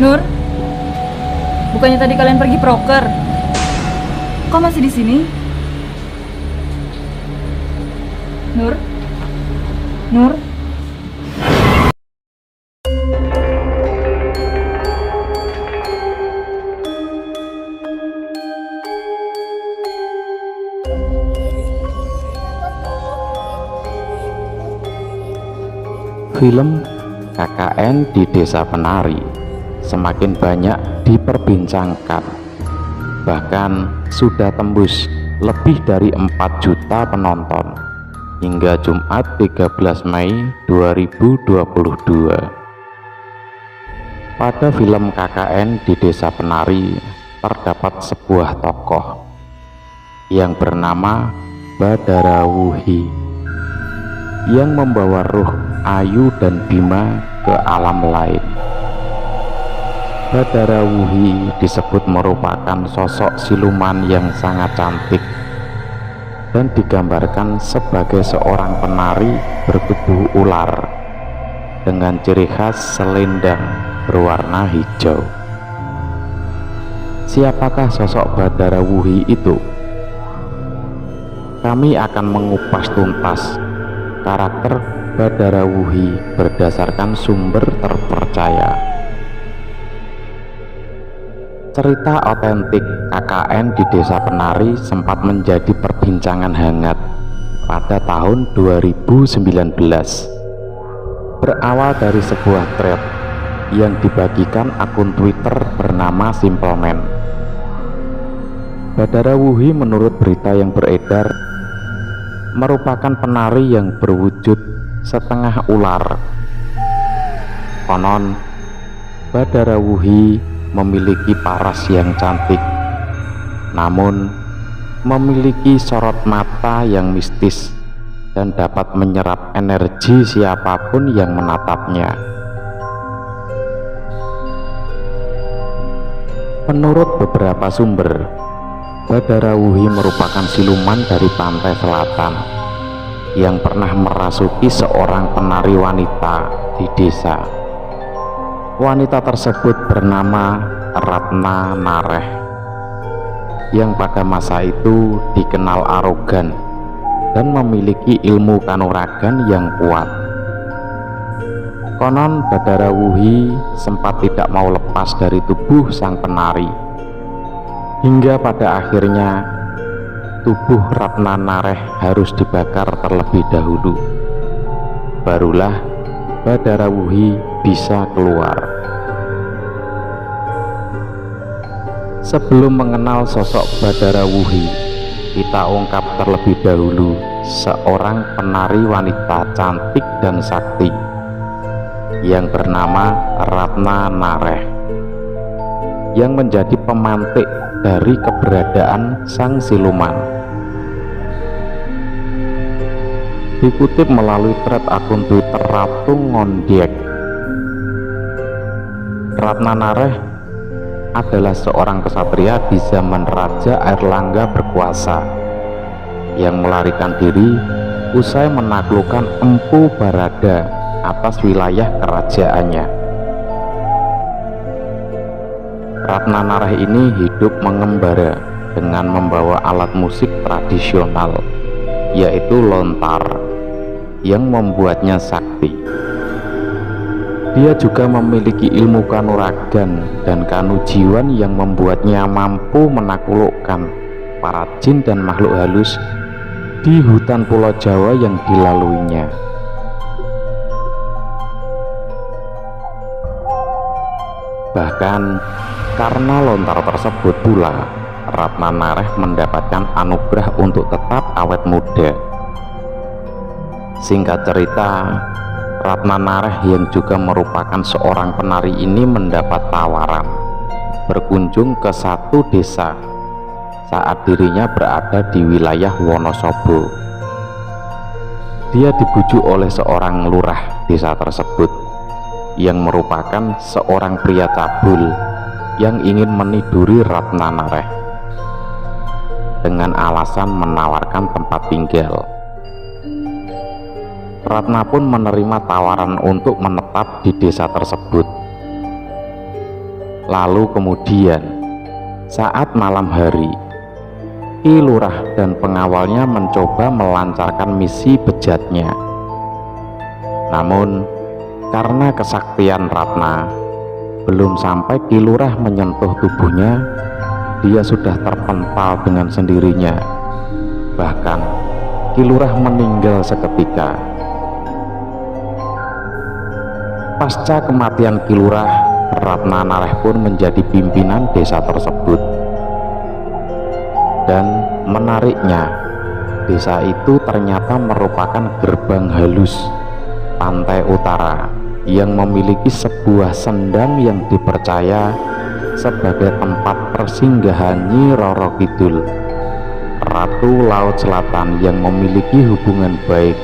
Nur, bukannya tadi kalian pergi proker? Kok masih di sini? Nur? Nur? Film KKN di Desa Penari semakin banyak diperbincangkan, bahkan sudah tembus lebih dari 4 juta penonton hingga Jumat 13 Mei 2022. Pada film KKN di Desa Penari terdapat sebuah tokoh yang bernama Badara Wuhi yang membawa ruh Ayu dan Bima ke alam lain. Badara Wuhi disebut merupakan sosok siluman yang sangat cantik dan digambarkan sebagai seorang penari bertubuh ular dengan ciri khas selendang berwarna hijau. Siapakah sosok Badara Wuhi itu? Kami akan mengupas tuntas karakter Badara Wuhi berdasarkan sumber terpercaya. Cerita otentik KKN di Desa Penari sempat menjadi perbincangan hangat pada tahun 2019. Berawal dari sebuah thread yang dibagikan akun Twitter bernama Simpleman. Badara Wuhi menurut berita yang beredar merupakan penari yang berwujud setengah ular. Konon Badara Wuhi memiliki paras yang cantik, namun memiliki sorot mata yang mistis dan dapat menyerap energi siapapun yang menatapnya. Menurut beberapa sumber, Badara Wuhi merupakan siluman dari pantai selatan yang pernah merasuki seorang penari wanita di desa. Wanita tersebut bernama Ratna Nareh yang pada masa itu dikenal arogan dan memiliki ilmu kanuragan yang kuat. Konon Badara Wuhi sempat tidak mau lepas dari tubuh sang penari, hingga pada akhirnya tubuh Ratna Nareh harus dibakar terlebih dahulu. Barulah Badara Wuhi bisa keluar. Sebelum mengenal sosok Badara Wuhi, kita ungkap terlebih dahulu seorang penari wanita cantik dan sakti yang bernama Ratna Nareh, yang menjadi pemantik dari keberadaan sang siluman. Dikutip melalui thread akun Twitter Ratu Ngondiek, Ratna Nareh adalah seorang kesatria di zaman Raja Airlangga berkuasa yang melarikan diri usai menaklukkan Empu Barada atas wilayah kerajaannya. Ratna Nareh ini hidup mengembara dengan membawa alat musik tradisional, yaitu lontar, yang membuatnya sakti. Dia juga memiliki ilmu kanuragan dan kanujiwan yang membuatnya mampu menaklukkan para jin dan makhluk halus di hutan Pulau Jawa yang dilaluinya. Bahkan karena lontar tersebut pula Ratna Nareh mendapatkan anugerah untuk tetap awet muda. Singkat cerita, Ratna Nareh yang juga merupakan seorang penari ini mendapat tawaran berkunjung ke satu desa saat dirinya berada di wilayah Wonosobo. Dia dibujuk oleh seorang lurah desa tersebut yang merupakan seorang pria cabul yang ingin meniduri Ratna Nareh dengan alasan menawarkan tempat tinggal. Ratna pun menerima tawaran untuk menetap di desa tersebut. Lalu kemudian saat malam hari, Ki Lurah dan pengawalnya mencoba melancarkan misi bejatnya. Namun karena kesaktian Ratna, belum sampai Ki Lurah menyentuh tubuhnya, dia sudah terpental dengan sendirinya. Bahkan Ki Lurah meninggal seketika. Pasca kematian Ki Lurah, Ratna Nareh pun menjadi pimpinan desa tersebut. Dan menariknya, desa itu ternyata merupakan gerbang halus pantai utara yang memiliki sebuah sendang yang dipercaya sebagai tempat persinggahan Nyi Roro Kidul, Ratu Laut Selatan yang memiliki hubungan baik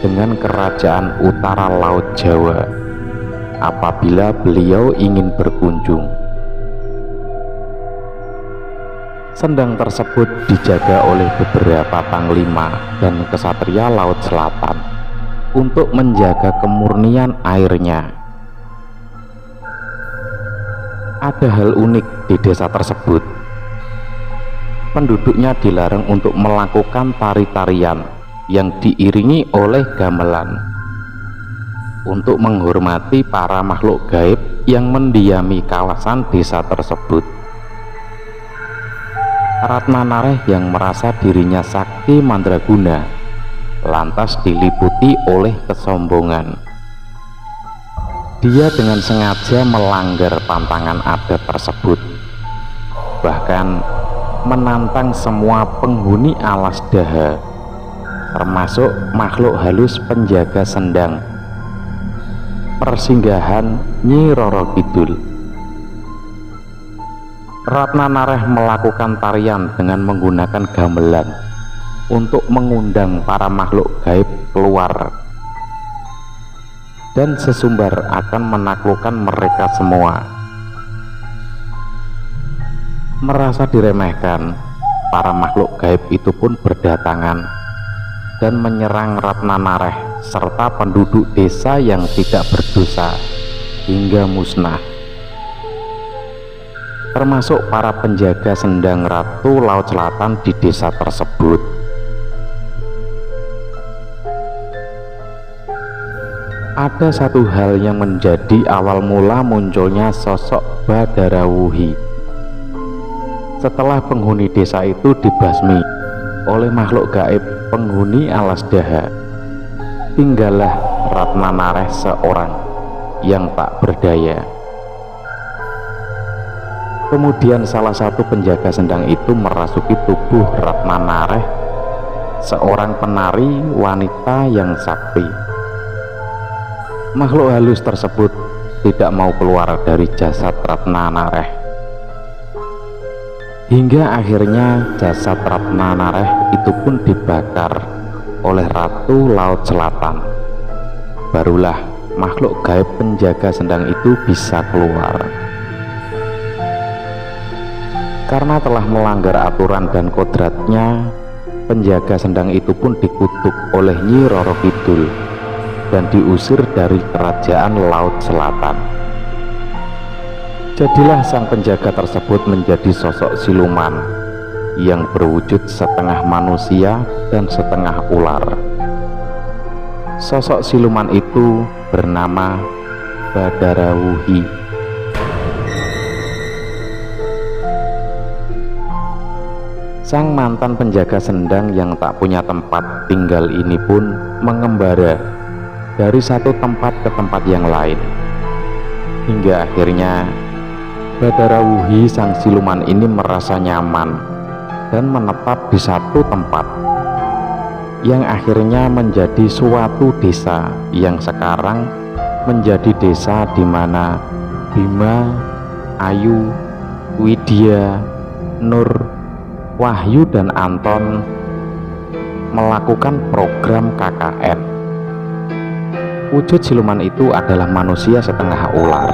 dengan Kerajaan Utara Laut Jawa apabila beliau ingin berkunjung. Sendang tersebut dijaga oleh beberapa panglima dan kesatria Laut Selatan untuk menjaga kemurnian airnya. Ada hal unik di desa tersebut. Penduduknya dilarang untuk melakukan tari-tarian yang diiringi oleh gamelan, untuk menghormati para makhluk gaib yang mendiami kawasan desa tersebut. Ratna Nareh yang merasa dirinya sakti mandraguna lantas diliputi oleh kesombongan. Dia dengan sengaja melanggar pantangan adat tersebut, bahkan menantang semua penghuni alas daha, termasuk makhluk halus penjaga sendang persinggahan Nyi Roro Kidul. Ratna Nareh melakukan tarian dengan menggunakan gamelan untuk mengundang para makhluk gaib keluar, dan sesumbar akan menaklukkan mereka semua. Merasa diremehkan, para makhluk gaib itu pun berdatangan dan menyerang Ratna Nareh serta penduduk desa yang tidak berdosa hingga musnah, termasuk para penjaga sendang Ratu Laut Selatan di desa tersebut. Ada satu hal yang menjadi awal mula munculnya sosok Badarawuhi. Setelah penghuni desa itu dibasmi oleh makhluk gaib penghuni alas daha, tinggallah Ratna Nareh seorang yang tak berdaya. Kemudian salah satu penjaga sendang itu merasuki tubuh Ratna Nareh, seorang penari wanita yang sakti. Makhluk halus tersebut tidak mau keluar dari jasad Ratna Nareh, hingga akhirnya jasad Ratna Nareh itu pun dibakar oleh Ratu Laut Selatan. Barulah makhluk gaib penjaga sendang itu bisa keluar. Karena telah melanggar aturan dan kodratnya, penjaga sendang itu pun dikutuk oleh Nyi Roro Kidul dan diusir dari Kerajaan Laut Selatan. Jadilah sang penjaga tersebut menjadi sosok siluman yang berwujud setengah manusia dan setengah ular. Sosok siluman itu bernama Badarawuhi. Sang mantan penjaga sendang yang tak punya tempat tinggal ini pun mengembara dari satu tempat ke tempat yang lain, hingga akhirnya Badarawuhi sang siluman ini merasa nyaman dan menetap di satu tempat, yang akhirnya menjadi suatu desa yang sekarang menjadi desa di mana Bima, Ayu, Widya, Nur, Wahyu dan Anton melakukan program KKN. Wujud siluman itu adalah manusia setengah ular.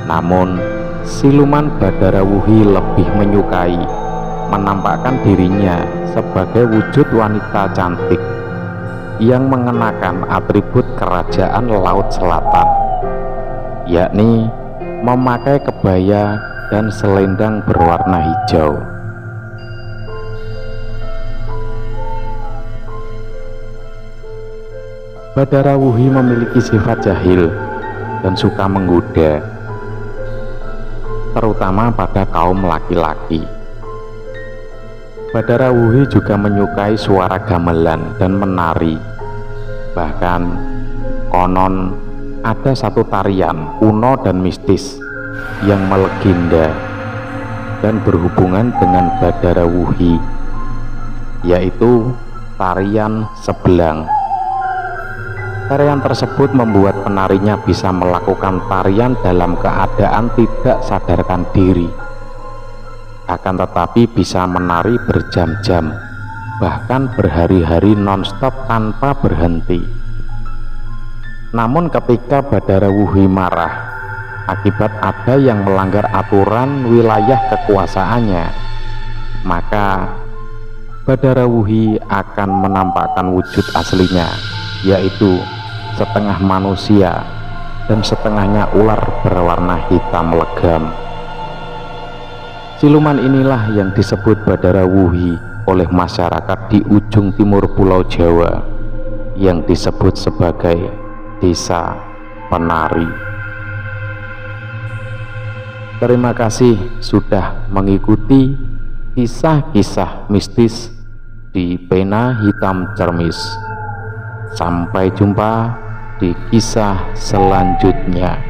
Namun siluman Badarawuhi lebih menyukai menampakkan dirinya sebagai wujud wanita cantik yang mengenakan atribut Kerajaan Laut Selatan, yakni memakai kebaya dan selendang berwarna hijau. Badara Wuhi memiliki sifat jahil dan suka menggoda, terutama pada kaum laki-laki. Badara Wuhi juga menyukai suara gamelan dan menari. Bahkan konon ada satu tarian kuno dan mistis yang melegenda dan berhubungan dengan Badara Wuhi, yaitu tarian sebelang. Tarian tersebut membuat penarinya bisa melakukan tarian dalam keadaan tidak sadarkan diri, akan tetapi bisa menari berjam-jam, bahkan berhari-hari non-stop tanpa berhenti. Namun ketika Badara Wuhi marah akibat ada yang melanggar aturan wilayah kekuasaannya, maka Badara Wuhi akan menampakkan wujud aslinya, yaitu setengah manusia dan setengahnya ular berwarna hitam legam. Siluman inilah yang disebut Badara Wuhi oleh masyarakat di ujung timur Pulau Jawa, yang disebut sebagai Desa Penari. Terima kasih sudah mengikuti kisah-kisah mistis di Pena Hitam Cermis. Sampai jumpa di kisah selanjutnya.